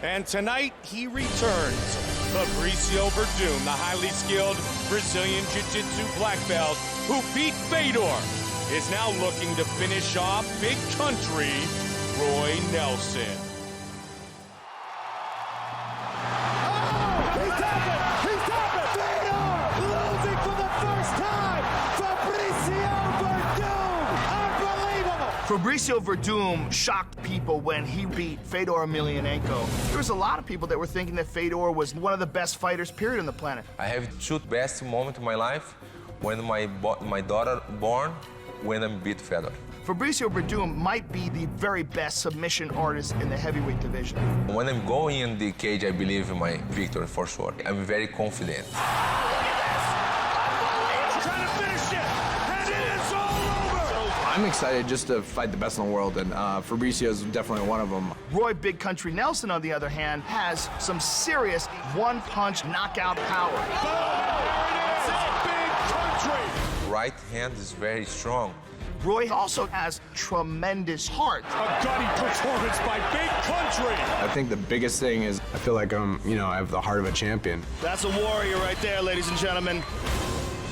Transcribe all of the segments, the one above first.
And tonight, he returns. Fabricio Werdum, the highly skilled Brazilian Jiu-Jitsu black belt who beat Fedor, is now looking to finish off Big Country Roy Nelson. He's tapping! He's tapping! Fedor losing for the first time! Fabricio Werdum! Unbelievable! Fabricio Werdum shocked people when he beat Fedor Emelianenko. There was a lot of people that were thinking that Fedor was one of the best fighters, period, on the planet. I have two best moments in my life when my daughter born, when I beat Fedor. Fabricio Werdum might be the very best submission artist in the heavyweight division. When I'm going in the cage, I believe in my victory for sure. I'm very confident. Trying to finish it, and it is all over! I'm excited just to fight the best in the world, and Fabricio is definitely one of them. Roy Big Country Nelson, on the other hand, has some serious one-punch knockout power. Big Country! Right hand is very strong. Roy also has tremendous heart. A gutty performance by Big Country! I think the biggest thing is I feel like I have the heart of a champion. That's a warrior right there, ladies and gentlemen.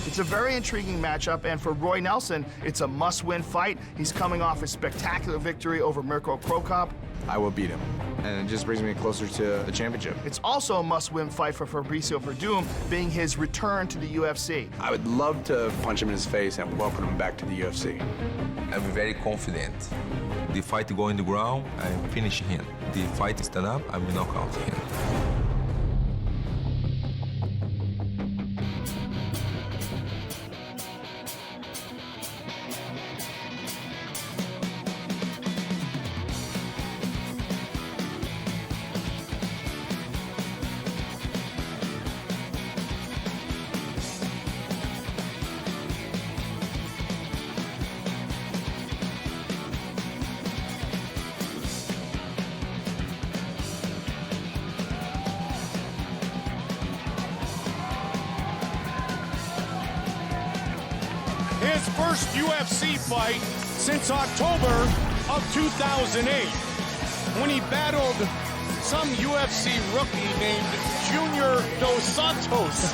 It's a very intriguing matchup, and for Roy Nelson, it's a must-win fight. He's coming off a spectacular victory over Mirko Krokop. I will beat him, and it just brings me closer to the championship. It's also a must-win fight for Fabricio Werdum, being his return to the UFC. I would love to punch him in his face and welcome him back to the UFC. I'm very confident. The fight go in the ground, I finish him. The fight stand up, I will knock out him. His first UFC fight since October of 2008, when he battled some UFC rookie named Junior Dos Santos.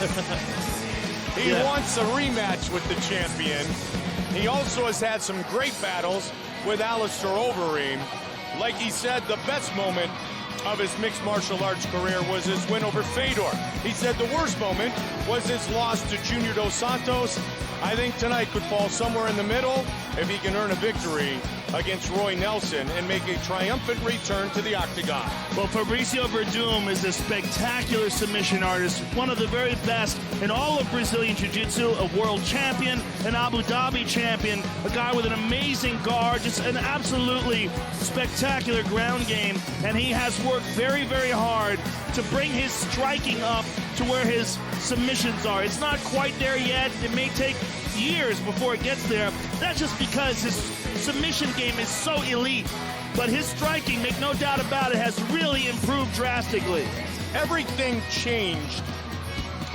He wants a rematch with the champion. He also has had some great battles with Alistair Overeem. Like he said, the best moment of his mixed martial arts career was his win over Fedor. He said the worst moment was his loss to Junior Dos Santos. I think tonight could fall somewhere in the middle if he can earn a victory against Roy Nelson and make a triumphant return to the octagon. Well, Fabricio Werdum is a spectacular submission artist, one of the very best in all of Brazilian Jiu-Jitsu, a world champion, an Abu Dhabi champion, a guy with an amazing guard, just an absolutely spectacular ground game, and he has worked very, very hard to bring his striking up to where his submissions are. It's not quite there yet. It may take years before it gets there. That's just because his submission game is so elite. But his striking, make no doubt about it, has really improved drastically. Everything changed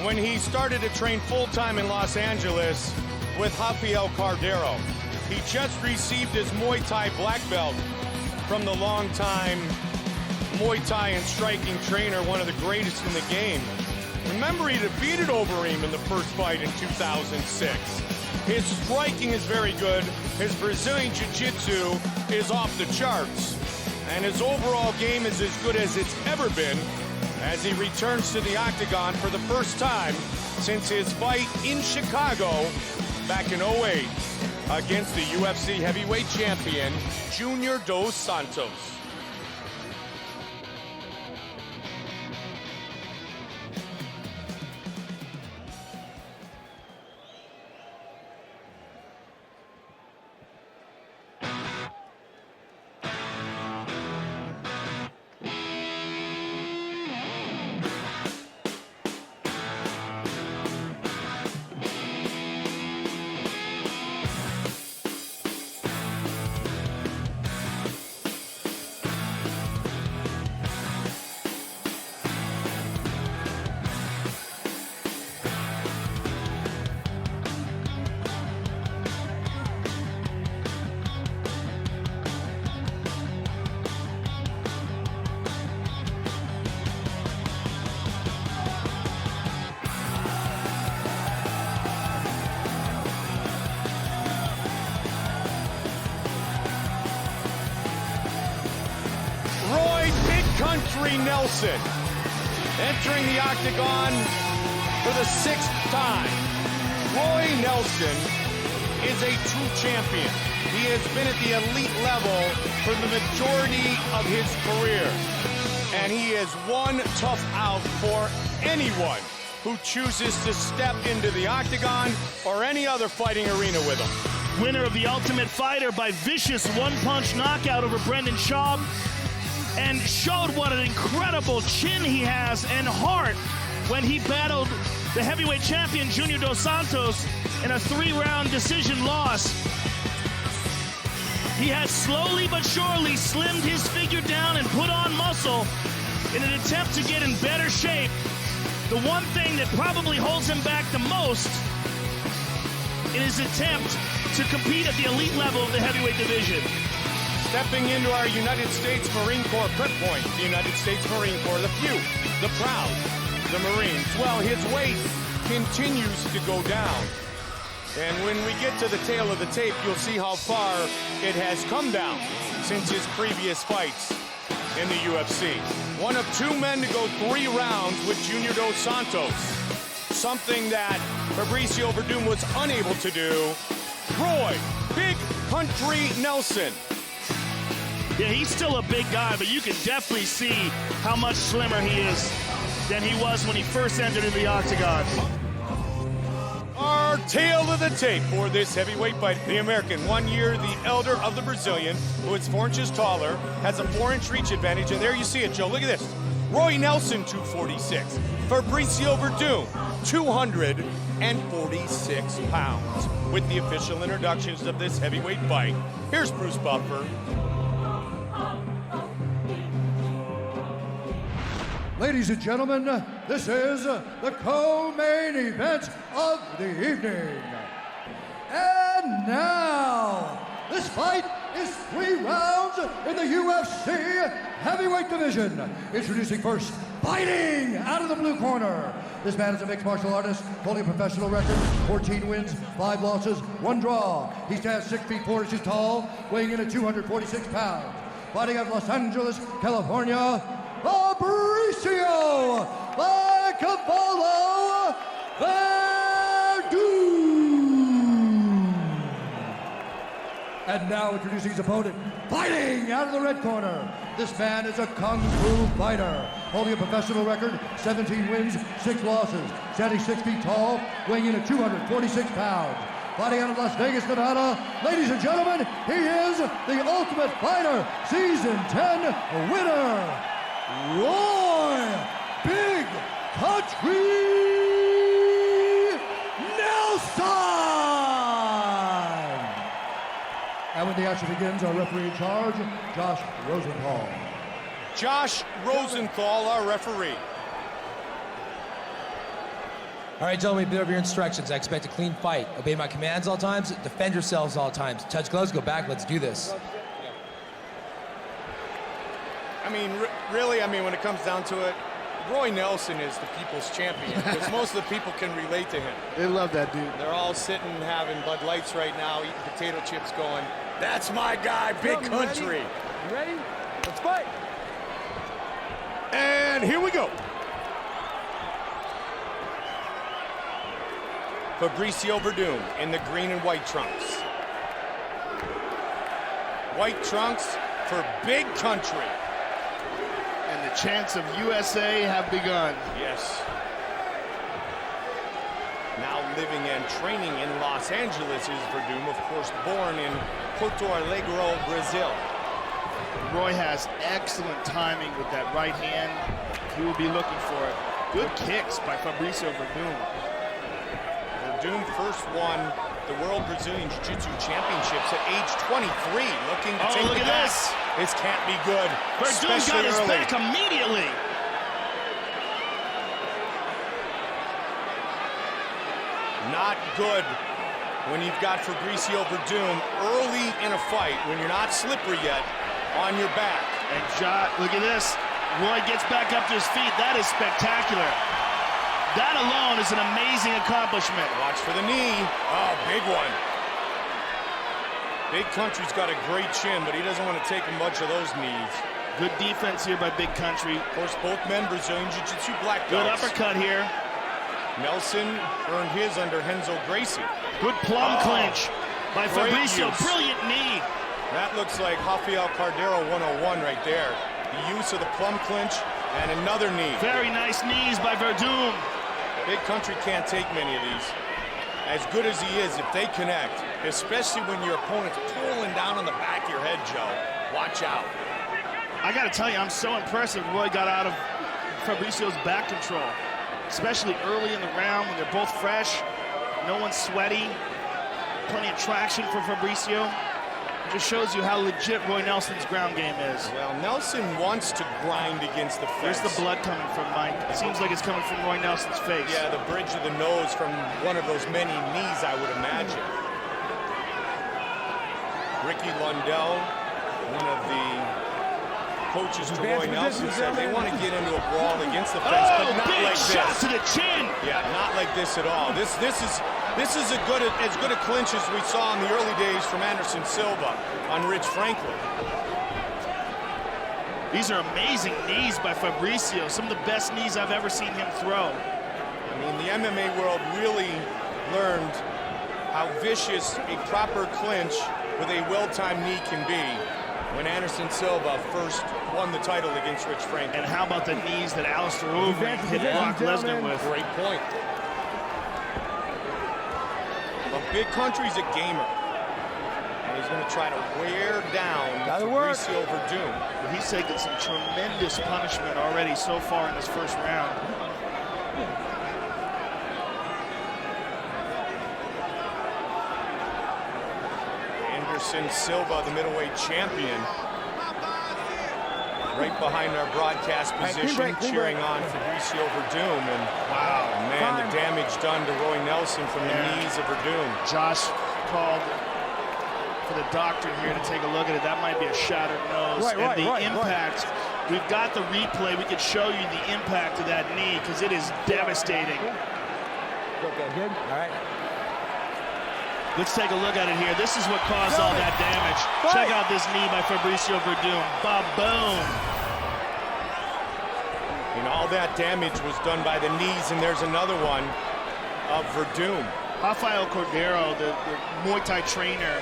when he started to train full-time in Los Angeles with Rafael Cordero. He just received his Muay Thai black belt from the longtime Muay Thai and striking trainer, one of the greatest in the game. Remember, he defeated Overeem in the first fight in 2006. His striking is very good. His Brazilian Jiu-Jitsu is off the charts. And his overall game is as good as it's ever been as he returns to the octagon for the first time since his fight in Chicago back in 2008 against the UFC heavyweight champion, Junior Dos Santos. Country Nelson entering the octagon for the 6th time. Roy Nelson is a true champion. He has been at the elite level for the majority of his career. And he is one tough out for anyone who chooses to step into the octagon or any other fighting arena with him. Winner of the Ultimate Fighter by vicious one-punch knockout over Brendan Schaub, and showed what an incredible chin he has and heart when he battled the heavyweight champion Junior Dos Santos in a 3-round decision loss. He has slowly but surely slimmed his figure down and put on muscle in an attempt to get in better shape. The one thing that probably holds him back the most in his attempt to compete at the elite level of the heavyweight division. Stepping into our United States Marine Corps prep point, the United States Marine Corps, the few, the proud, the Marines. Well, his weight continues to go down. And when we get to the tail of the tape, you'll see how far it has come down since his previous fights in the UFC. One of 2 men to go 3 rounds with Junior Dos Santos. Something that Fabricio Werdum was unable to do. Roy Big Country Nelson. Yeah, he's still a big guy, but you can definitely see how much slimmer he is than he was when he first entered in the octagon. Our tail of the tape for this heavyweight fight. The American, 1 year the elder of the Brazilian, who is 4 inches taller, has a 4-inch reach advantage. And there you see it, Joe. Look at this. Roy Nelson, 246. Fabricio Werdum, 246 pounds. With the official introductions of this heavyweight fight, here's Bruce Buffer. Ladies and gentlemen, this is the co-main event of the evening. And now, this fight is 3 rounds in the UFC heavyweight division. Introducing first, fighting out of the blue corner. This man is a mixed martial artist, holding a professional record, 14 wins, 5 losses, 1 draw. He stands 6 feet 4 inches tall, weighing in at 246 pounds. Fighting out of Los Angeles, California, Fabricio Werdum. And now introducing his opponent, fighting out of the red corner. This man is a kung fu fighter, holding a professional record, 17 wins, 6 losses, standing 6 feet tall, weighing in at 246 pounds. Fighting out of Las Vegas, Nevada, ladies and gentlemen, he is the Ultimate Fighter Season 10 winner, Roy Big Country Nelson! And when the action begins, our referee in charge, Josh Rosenthal. Josh Rosenthal, our referee. All right, gentlemen, be over your instructions. I expect a clean fight. Obey my commands all times. Defend yourselves all times. Touch gloves, go back. Let's do this. I mean, really, when it comes down to it, Roy Nelson is the people's champion because most of the people can relate to him. They love that dude. They're all sitting having Bud Lights right now, eating potato chips going, that's my guy, Big Country. You ready? Let's fight. And here we go. Fabricio Werdum in the green and white trunks. White trunks for Big Country. And the chants of USA have begun. Yes. Now living and training in Los Angeles is Werdum, of course, born in Porto Alegre, Brazil. Roy has excellent timing with that right hand. He will be looking for it. Good kicks by Fabricio Werdum. Werdum first won the World Brazilian Jiu-Jitsu Championships at age 23, looking to take look it at back. this. This can't be good, Werdum got his early. back immediately. Not good when you've got Fabricio Werdum early in a fight, when you're not slippery yet, on your back. And look at this. Roy gets back up to his feet. That is spectacular. That alone is an amazing accomplishment. Watch for the knee. Oh, big one. Big Country's got a great chin, but he doesn't want to take much of those knees. Good defense here by Big Country. Of course, both men Brazilian Jiu-Jitsu black Good belts. uppercut here. Nelson earned his under Renzo Gracie. Good plum clinch by Great Fabricio. use. Brilliant knee. That looks like Rafael Cordero 101 right there. The use of the plum clinch and another knee. Very nice knees by Werdum. Big Country can't take many of these. As good as he is, if they connect, especially when your opponent's pulling down on the back of your head, Joe, watch out. I got to tell you, I'm so impressed that Roy got out of Fabricio's back control, especially early in the round when they're both fresh. No one's sweaty. Plenty of traction for Fabricio. It just shows you how legit Roy Nelson's ground game is. Well, Nelson wants to grind against the fence. Where's the blood coming from, Mike? It seems like it's coming from Roy Nelson's face. Yeah, the bridge of the nose from one of those many knees, I would imagine. Ricky Lundell, one of the coaches to Roy Nelson, said they want to get into a brawl against the fence, but not big like shot this. to the chin. Yeah, not like this at all. This is as good a clinch as we saw in the early days from Anderson Silva on Rich Franklin. These are amazing knees by Fabricio. Some of the best knees I've ever seen him throw. I mean, the MMA world really learned how vicious a proper clinch with a well-timed knee can be when Anderson Silva first won the title against Rich Franklin. And how about the knees that Alistair Overeem hit Brock Lesnar with? Great point. But Big Country's a gamer. And he's going to try to wear down Fabricio Werdum. He's taken some tremendous punishment already so far in this first round. Anderson Silva, the middleweight champion, right behind our broadcast position, cheering on Fabricio Werdum. And wow, man, the damage done to Roy Nelson from the knees of Werdum. Josh called for the doctor here to take a look at it. That might be a shattered nose. And the impact, we've got the replay. We could show you the impact of that knee because it is devastating. Okay, good. All right. Let's take a look at it here. This is what caused all that damage. Check out this knee by Fabricio Werdum. Ba-boom. And all that damage was done by the knees, and there's another one of Werdum. Rafael Cordero, the Muay Thai trainer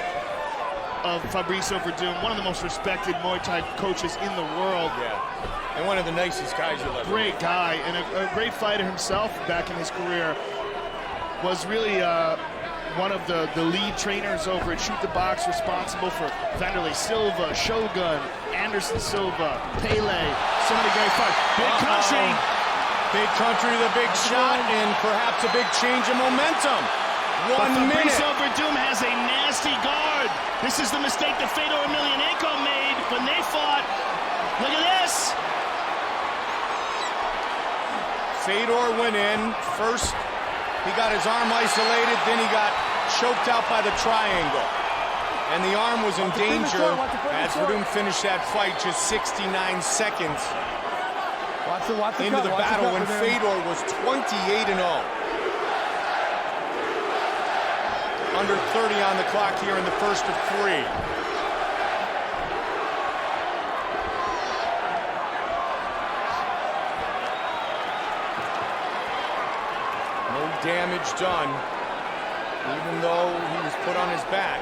of Fabricio Werdum, one of the most respected Muay Thai coaches in the world. Yeah, and one of the nicest guys you'll ever meet. Great guy, and a great fighter himself back in his career. Was really one of the lead trainers over at Shoot the Box, responsible for Vanderlei Silva, Shogun, Anderson Silva, Pele, so many great fights. Big Country. Big Country, the big shot, and perhaps a big change of momentum. But 1 minute. Fabricio Werdum has a nasty guard. This is the mistake that Fedor Emelianenko made when they fought. Look at this. Fedor went in first. He got his arm isolated, then he got choked out by the triangle. And the arm was in danger as Werdum finished that fight just 69 seconds into the battle when Fedor was 28-0. Under 30 on the clock here in the first of 3. Damage done, even though he was put on his back.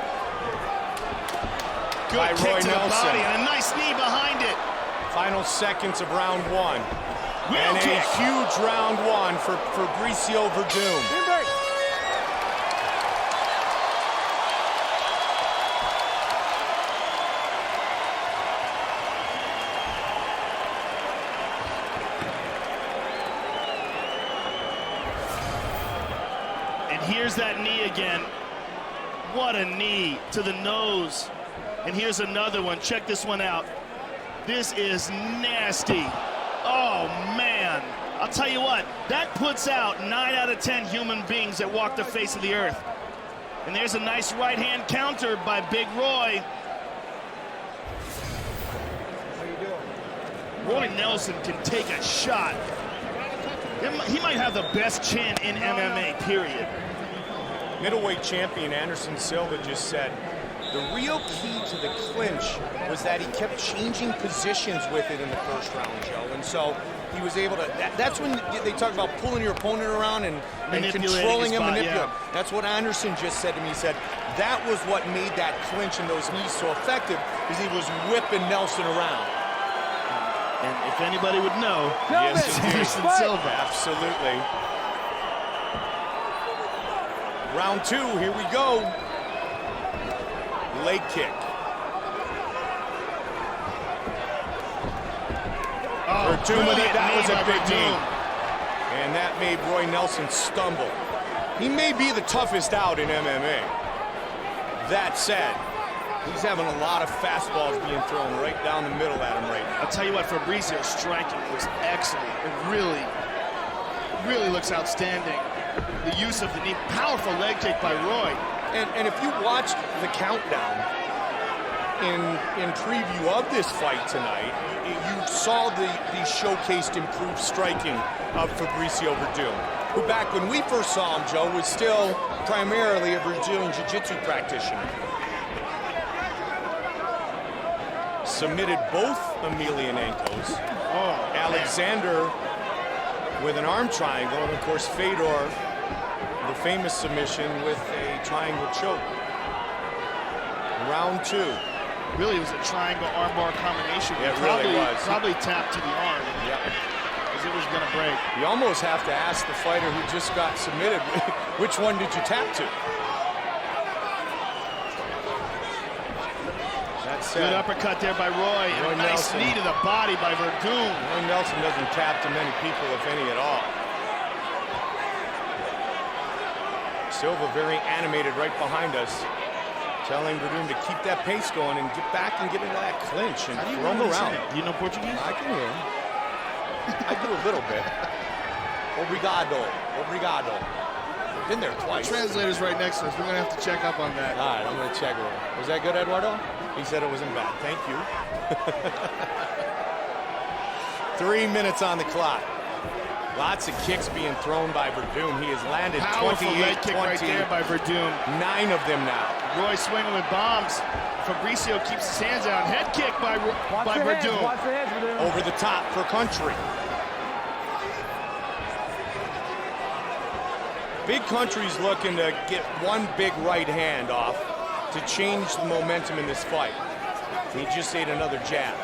Good by kick Roy to Nelson. the body and a nice knee behind it. Final seconds of round 1. Wheel and kick. a huge round 1 for Fabricio Werdum. Here's that knee again. What a knee to the nose. And here's another one. Check this one out. This is nasty. Oh, man. I'll tell you what, that puts out 9 out of 10 human beings that walk the face of the earth. And there's a nice right hand counter by Big Roy. Roy Nelson can take a shot. He might have the best chin in MMA, period. Middleweight champion Anderson Silva just said, The real key to the clinch was that he kept changing positions with it in the first round, Joe. And so he was able to, that's when they talk about pulling your opponent around and controlling him, manipulating. Yeah. That's what Anderson just said to me. He said that was what made that clinch and those knees so effective, because he was whipping Nelson around. And if anybody would know, yes, Anderson Silva. Absolutely. Round 2, here we go. Leg kick. Werdum, that was a big knee. And that made Roy Nelson stumble. He may be the toughest out in MMA. That said, he's having a lot of fastballs being thrown right down the middle at him right now. I'll tell you what, Fabricio's striking was excellent. It really looks outstanding. The use of the knee, powerful leg kick by Roy. And if you watched the countdown in preview of this fight tonight, you saw the showcased improved striking of Fabricio Werdum, who back when we first saw him, Joe, was still primarily a Brazilian Jiu-Jitsu practitioner. Submitted both Emelianenkos. Alexander with an arm triangle, and of course Fedor, the famous submission with a triangle choke. Round 2. Really, it was a triangle armbar combination. Yeah, it really was. Probably tapped to the arm. Yep. Because it was going to break. You almost have to ask the fighter who just got submitted, which one did you tap to? That's good uppercut there by Roy. And a nice knee to the body by Werdum. Roy Nelson doesn't tap to many people, if any at all. Silva very animated right behind us, telling Werdum to keep that pace going and get back and get into that clinch and throw him around. Do you know Portuguese? I can hear him. I do a little bit. Obrigado. Obrigado. Been there twice. The translator's right next to us. We're going to have to check up on that. All right, I'm going to check with him. Was that good, Eduardo? He said it wasn't bad. Thank you. 3 minutes on the clock. Lots of kicks being thrown by Werdum. He has landed 28, leg kick right there by Werdum. 9 of them now. Roy swinging with bombs. Fabricio keeps his hands out. Head kick by Werdum. Over the top for country. Big Country's looking to get one big right hand off to change the momentum in this fight. He just ate another jab.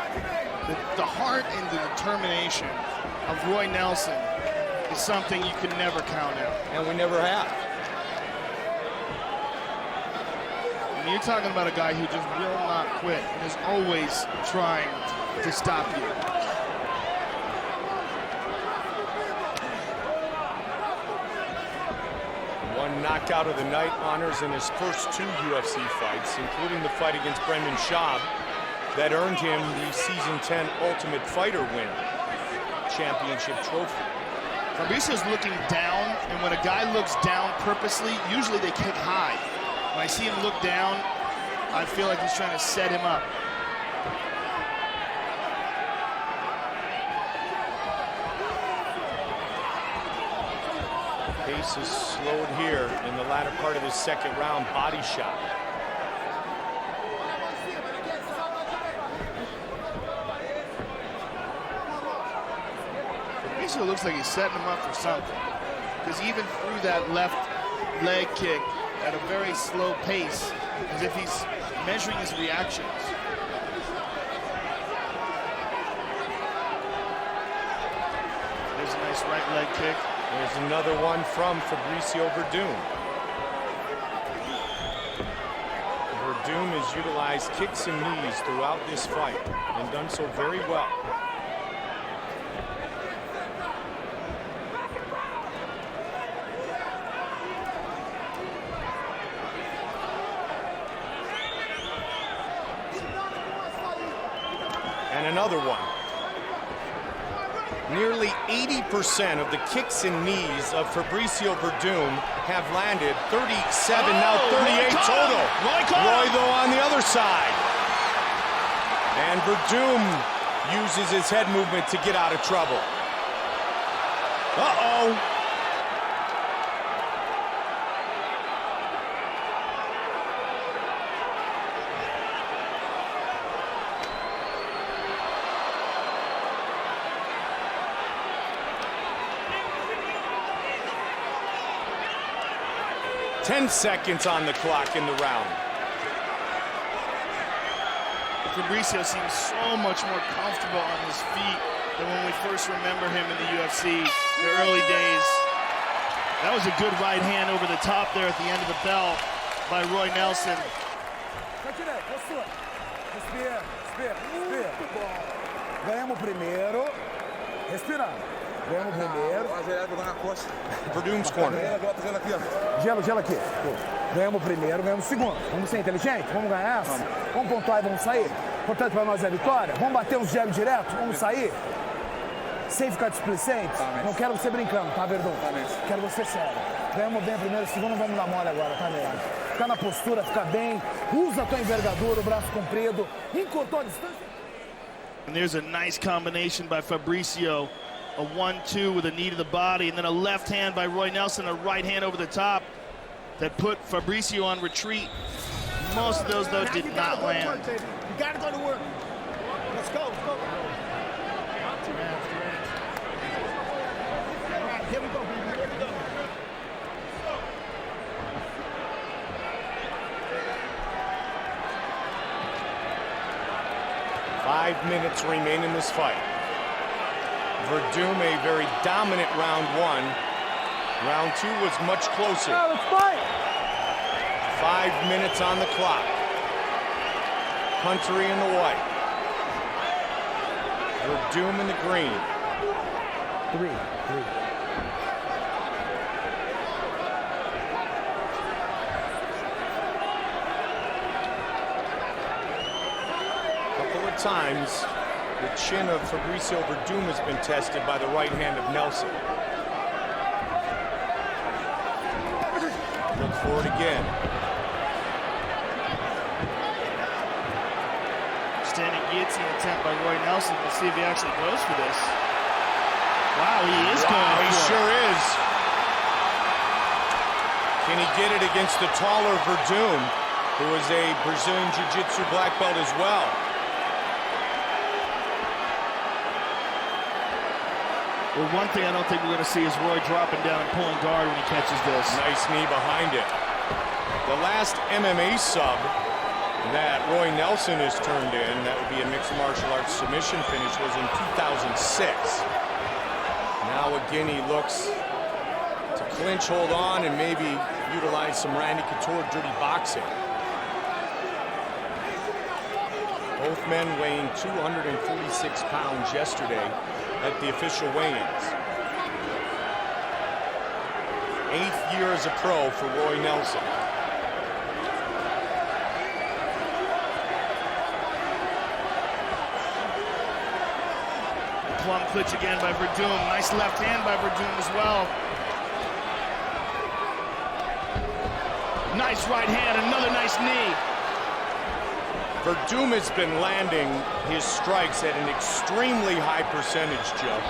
The heart and the determination of Roy Nelson is something you can never count out. And we never have. And you're talking about a guy who just will not quit and is always trying to stop you. One knockout of the night honors in his first 2 UFC fights, including the fight against Brendan Schaub that earned him the Season 10 Ultimate Fighter win championship trophy. Fabricio's looking down, and when a guy looks down purposely, usually they kick high. When I see him look down, I feel like he's trying to set him up. Pace is slowed here in the latter part of his second round. Body shot. Fabricio looks like he's setting him up for something, because even through that left leg kick at a very slow pace, as if he's measuring his reactions. There's a nice right leg kick. There's another one from Fabricio Werdum. Werdum has utilized kicks and knees throughout this fight and done so very well. And another one. Nearly 80% of the kicks and knees of Fabricio Werdum have landed. 37, now 38 total. Roy, though, on the other side. And Werdum uses his head movement to get out of trouble. Uh-oh. 10 seconds on the clock in the round. Fabricio seems so much more comfortable on his feet than when we first remember him in the UFC, the early days. That was a good right hand over the top there at the end of the bell by Roy Nelson. Respira, respira, respira. Ganhamos primeiro. Respirando. Ganhamos primeiro. Verdum's corner. Gelo, gelo aqui. Ganhamos primeiro, ganhamos segundo. Vamos ser inteligentes? Vamos ganhar essa? Vamos pontuar e vamos sair? Importante para nós é a vitória? Vamos bater uns gelos direto? Vamos sair? Sem ficar displicente? Não quero você brincando, tá, Werdum? Quero você sério. Ganhamos bem a primeira, segundo, não vamos dar mole agora, tá, Nery? Fica na postura, fica bem, usa a tua envergadura, o braço comprido, encurtou a distância. And there's a nice combination by Fabricio. A 1-2 with a knee to the body, and then a left hand by Roy Nelson, a right hand over the top that put Fabricio on retreat. Most of those, though, did not land. You gotta go to work. Let's go, let's go. Here we go, here we go. 5 minutes remain in this fight. Werdum a very dominant round one. Round two was much closer. Let's fight. 5 minutes on the clock. Country in the white. Werdum in the green. Three. Couple of times, the chin of Fabricio Werdum has been tested by the right hand of Nelson. Look for it again. Standing guillotine attempt by Roy Nelson. Let's see if he actually goes for this. Wow, he is going for He it. sure is. Can he get it against the taller Werdum, who is a Brazilian Jiu-Jitsu black belt as well? Well, one thing I don't think we're going to see is Roy dropping down and pulling guard when he catches this. Nice knee behind it. The last MMA sub that Roy Nelson has turned in, that would be a mixed martial arts submission finish, was in 2006. Now again he looks to clinch, hold on, and maybe utilize some Randy Couture dirty boxing. Both men weighing 246 pounds yesterday at the official weigh-ins. 8th year as a pro for Roy Nelson. Plum clinch again by Werdum. Nice left hand by Werdum as well. Nice right hand, another nice knee. Werdum has been landing his strikes at an extremely high percentage, Joe.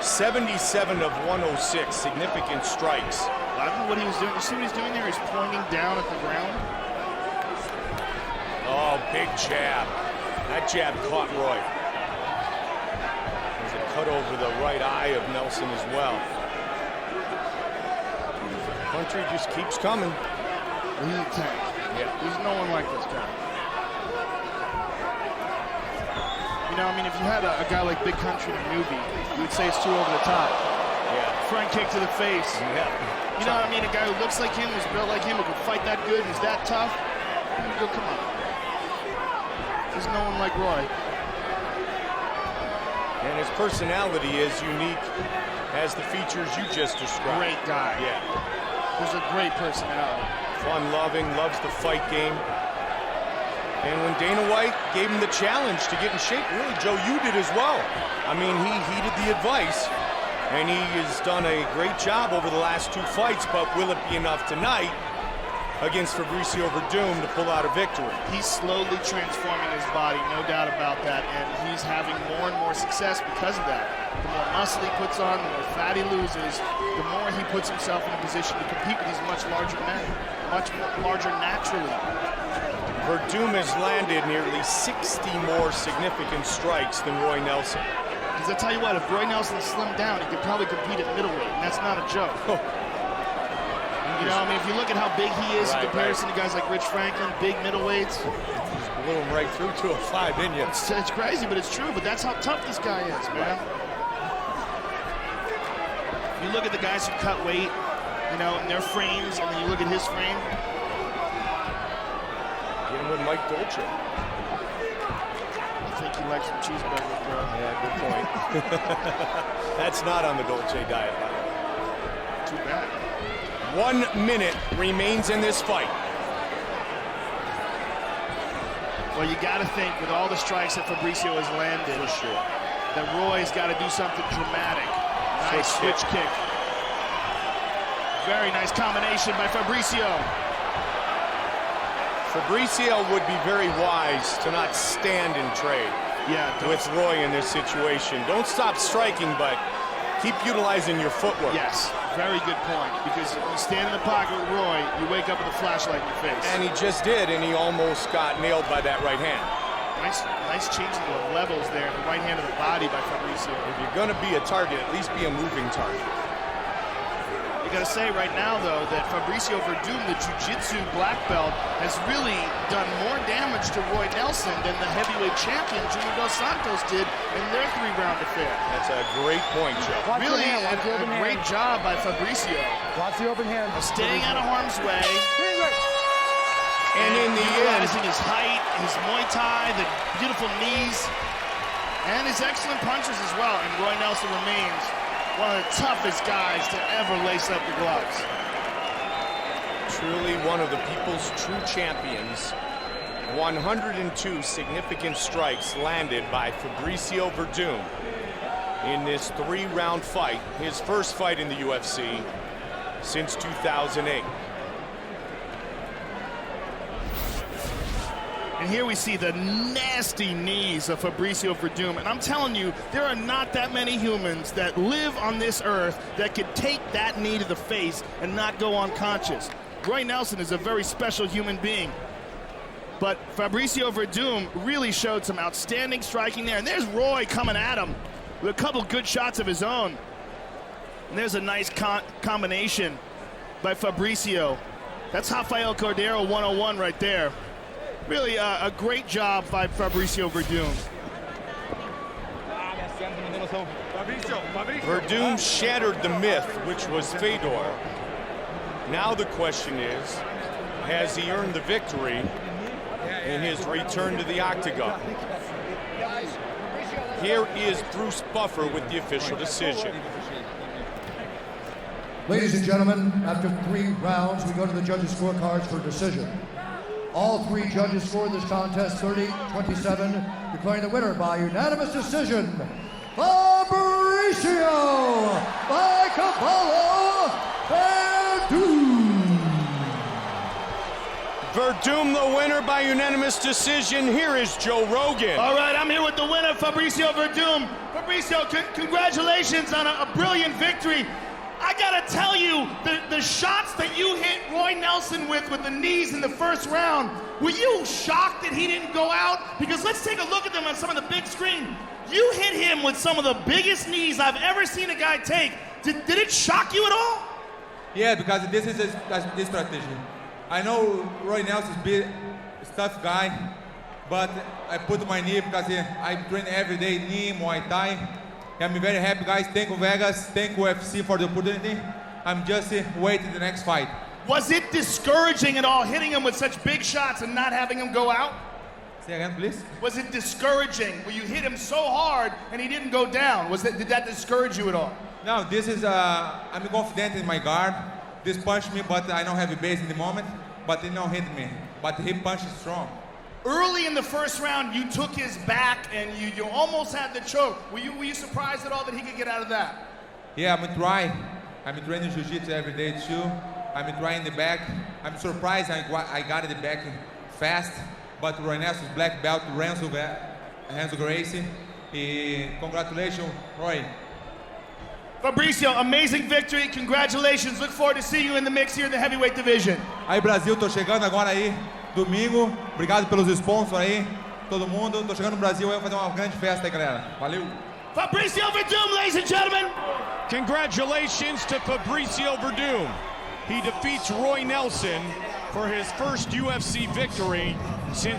77 of 106, significant strikes. I don't know what he was doing. You see what he's doing there? He's pointing down at the ground. Oh, big jab. That jab caught Roy. There's a cut over the right eye of Nelson as well. Country just keeps coming. He's a tank. Yeah. There's no one like this guy. You know, I mean, if you had a guy like Big Country in a movie, you would say it's too over the top. Yeah. Front kick to the face. Yeah. You know what I mean? A guy who looks like him, who's built like him, who can fight that good, who's that tough. You go, come on. There's no one like Roy. And his personality is unique, as the features you just described. Great guy. Yeah. There's a great personality. Fun-loving, loves the fight game. And when Dana White gave him the challenge to get in shape, really, Joe, you did as well. I mean, he heeded the advice, and he has done a great job over the last 2 fights, but will it be enough tonight against Fabricio Werdum to pull out a victory? He's slowly transforming his body, no doubt about that, and he's having more and more success because of that. The more muscle he puts on, the more fat he loses, the more he puts himself in a position to compete with these much larger men, much larger naturally. Werdum has landed nearly 60 more significant strikes than Roy Nelson. Because I tell you what, if Roy Nelson slimmed down, he could probably compete at middleweight, and that's not a joke. You know, I mean, if you look at how big he is in comparison to guys like Rich Franklin, big middleweights. Blew him right through 205, didn't you? It's crazy, but it's true. But that's how tough this guy is, man. You look at the guys who cut weight, you know, in their frames, and then you look at his frame. Get him with Mike Dolce. I think he likes some cheeseburgers, bro. Yeah, good point. That's not on the Dolce diet. Too bad. 1 minute remains in this fight. Well, you got to think, with all the strikes that Fabricio has landed, for sure, that Roy's got to do something dramatic. Nice switch kick. Very nice combination by Fabricio. Fabricio would be very wise to not stand and trade with Roy in this situation. Don't stop striking, but keep utilizing your footwork. Yes, very good point. Because if you stand in the pocket with Roy, you wake up with a flashlight in your face. And he just did, and he almost got nailed by that right hand. Nice changing the levels there, the right hand of the body by Fabricio. If you're going to be a target, at least be a moving target. You got to say right now, though, that Fabricio Werdum, the jiu-jitsu black belt, has really done more damage to Roy Nelson than the heavyweight champion Junior Dos Santos did in their 3-round affair. That's a great point, Joe. Really a great job by Fabricio. Watch the open hand. Staying out of harm's way. And in the end, utilizing his height, his Muay Thai, the beautiful knees, and his excellent punches as well. And Roy Nelson remains one of the toughest guys to ever lace up the gloves. truly one of the people's true champions. 102 significant strikes landed by Fabricio Werdum in this 3-round fight, his first fight in the UFC since 2008. And here we see the nasty knees of Fabricio Werdum. And I'm telling you, there are not that many humans that live on this earth that could take that knee to the face and not go unconscious. Roy Nelson is a very special human being. But Fabricio Werdum really showed some outstanding striking there. And there's Roy coming at him with a couple good shots of his own. And there's a nice combination by Fabricio. That's Rafael Cordeiro 101 right there. Really a great job by Fabricio Werdum. Werdum shattered the myth, which was Fedor. Now the question is, has he earned the victory in his return to the octagon? Here is Bruce Buffer with the official decision. Ladies and gentlemen, after 3 rounds, we go to the judges' scorecards for decision. All 3 judges scored this contest 30-27, declaring the winner by unanimous decision, Fabricio by Cavallo Werdum. Werdum the winner by unanimous decision. Here is Joe Rogan. All right, I'm here with the winner, Fabricio Werdum. Fabricio, congratulations on a brilliant victory. I gotta tell you, the shots that you hit Roy Nelson with the knees in the first round, were you shocked that he didn't go out? Because let's take a look at them on some of the big screen. You hit him with some of the biggest knees I've ever seen a guy take. Did it shock you at all? Yeah, because this is this strategy. I know Roy Nelson is a tough guy, but I put my knee because I train every day, knee, Muay Thai. I'm very happy, guys. Thank you, Vegas. Thank you, UFC, for the opportunity. I'm just waiting the next fight. Was it discouraging at all, hitting him with such big shots and not having him go out? Say again, please. Was it discouraging where you hit him so hard and he didn't go down? Did that discourage you at all? No, this is, I'm confident in my guard. This punched me, but I don't have a base in the moment. But he don't hit me. But he punched strong. Early in the first round, you took his back and you almost had the choke. Were you surprised at all that he could get out of that? Yeah, I'm trying. I'm training jiu-jitsu every day too. I'm trying the back. I'm surprised I got the back fast. But Roy Nelson's black belt, Renzo Gracie. Congratulations, Roy. Fabricio, amazing victory. Congratulations. Look forward to seeing you in the mix here in the heavyweight division. Aí, Brasil, tô chegando agora aí. Domingo, obrigado pelos sponsors aí, todo mundo. Tô chegando no Brasil, eu vou fazer uma grande festa aí, galera. Valeu! Fabricio Werdum, ladies and gentlemen! Congratulations to Fabricio Werdum. he defeats Roy Nelson for his first UFC victory since